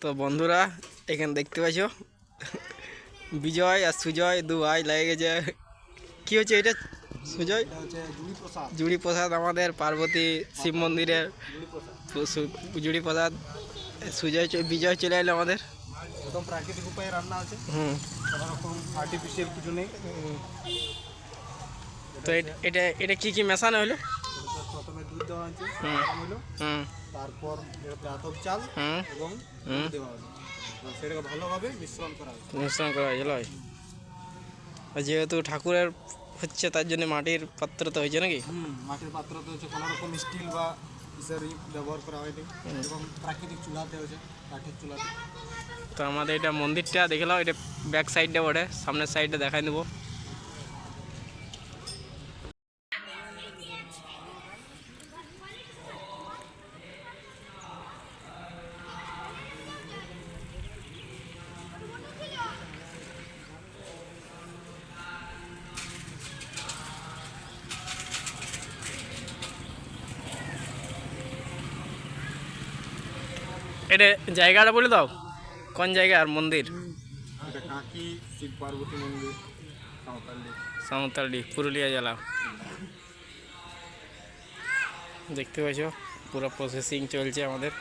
তো বন্ধুরা এখানে দেখতে পাচ্ছ বিজয় আর সুজয় দু ভাই লেগে গেছে। কি হচ্ছে এটা সুজয়? জুড়ি প্রসাদ আমাদের পার্বতী শিব মন্দিরের জুড়ি প্রসাদ। সুজয় বিজয় চলে এলো আমাদের। একদম প্রাকৃতিক উপায়ে রান্না আছে, হুম। কোনো রকম আর্টিফিশিয়াল কিছু নেই। তো এটা এটা কি কি মেশানো হলো? প্রথমে দুধ দেওয়া হয়েছে, হুম। হলো হুম। তারপর এটাতে আতপ চাল হুম। এবং হুম। দেওয়া হলো, সেটাকে ভালোভাবে মিশ্রণ করা হয়েছে। মিশ্রণ করা হয়েছিল। যেহেতু ঠাকুরের হচ্ছে তার জন্য মাটির পাত্র তো হয়েছে নাকি? মাটির পাত্র তো হচ্ছে, কোনো রকম স্টিল বা ইসের ব্যবহার করা হয়নি এবং প্রাকৃতিক চুলাতে হয়েছে, কাঠের চুলাতে। তো আমাদের এটা মন্দিরটা দেখলাম, এটা ব্যাক সাইডটা বটে, সামনের সাইডটা দেখাই দেবো। এটা জায়গাটা বলে দাও, কোন জায়গা আর মন্দির? এটা কাকি শিব পার্বতী মন্দির, সাঁওতালডিহি। সাঁওতালডিহি, পুরুলিয়া জেলা। দেখতে পাচ্ছ পুরো প্রসেসিং চলছে আমাদের।